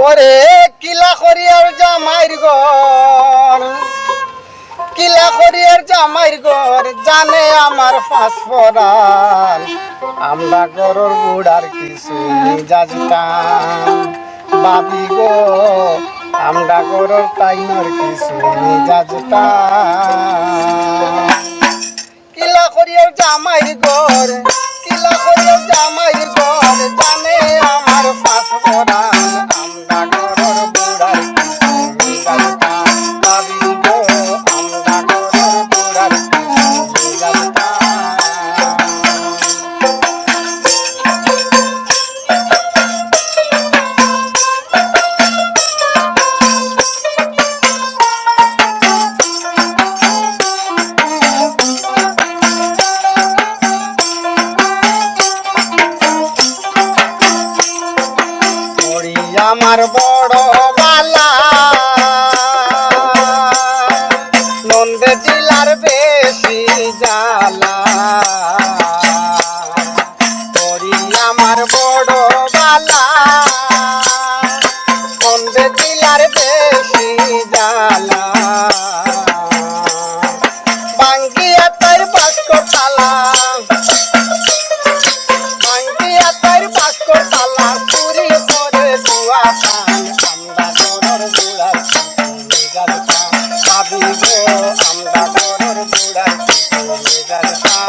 ওরে কিলা করিয়ার জামাইর ঘর, কিলা করিয়ার জামাইর ঘর, জানে আমার পাঁচ পরাণ। আমরা গরর বুড়ার কিছু মিজাজটান বাবি গো, আমরা গরর টাইমর কিছু মিজাজটান। কিলা করিয়ার জামাইর ঘর, কিলা করিয়ার জামাইর ঘর, জানে আমার পাঁচ পরাণ। আমরা গরর বুড়ার কিছু মিজাজটান বাবি গো, আমরা গরর বুড়ার কিছু মিজাজটান। আমার বড় বালা নন্দে জেলার বেশি জ্বালা, তোরি আমার বড় বালা নন্দে জেলার বেশি জ্বালা। বাঙ্গিয়া তার বাস্ক তালা, বাঙ্গিয়া তার বাস্ক তালা, চুরি করে দুয়া পান। আমরা গরর বুড়ার কিছু মিজাজটান বাবি গো, আমরা গরর বুড়ার কিছু মিজাজটান।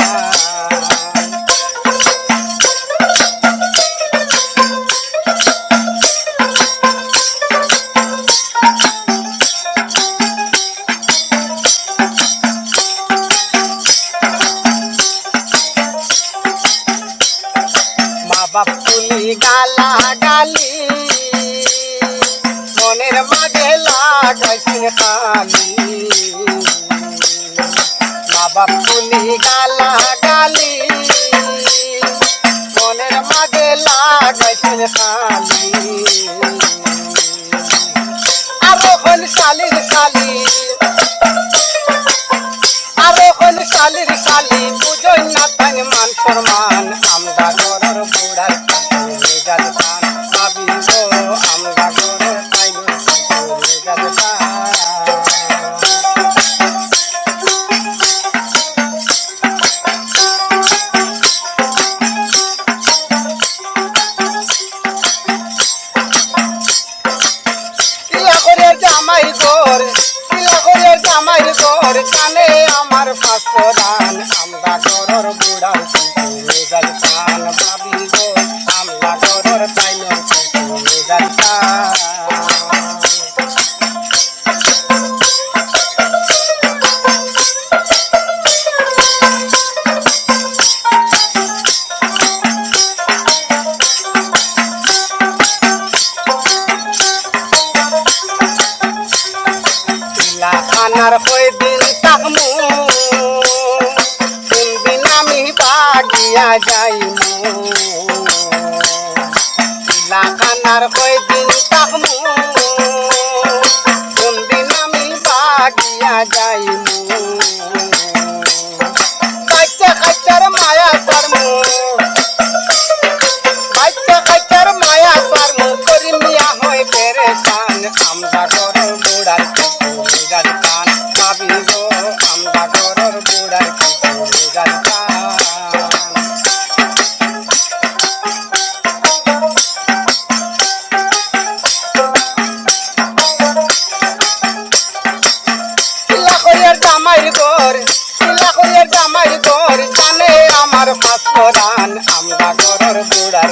মা বাপ তুলি গালা গালি, মনের মাঝে লাগাইছে খালি। মা বাপ তুলি গালা গালি, মনের মাঝে লাগাইছে খালি। আরো হল শালির শালি, আরো হল শালির শালি, বুঝই না তাই মান সম্মান। আমরা গরর বুড়ার কিছু মিজাজটান বাবি গো, আমরা গরর টাইমর কিছু মিজাজটান। কিলা করিয়ার জামাইর ঘর, কিলা করিয়ার জামাইর ঘর, জানে আমার পাঁচ পরাণ। আমরা গরর বুড়ার কিছু মিজাজটান বাবি গো, আমরা গরর টাইমর কিছু মিজাজটান। কিলা খানার কয়দিন থাকমু, কোনদিন আমি বাগিয়া যাইমু। কিলা খানার কয়দিন থাকমু, কোনদিন আমি বাগিয়া যাইমু। বাচ্চা কাচ্চার মায়া সারমু, বাচ্চা কাচ্চার মায়া সারমু, করি মিয়া হয় পেরেশান। আমরা গরর বুড়ার কিছু মিজাজটান বাবি গো, আমরা গরর বুড়ার কিছু মিজাজটান। কিলা করিয়ার জামাইর ঘর, কিলা করিয়ার জামাইর ঘর, জানে আমার পাঁচ পরাণ। আমরা গরর বুড়ার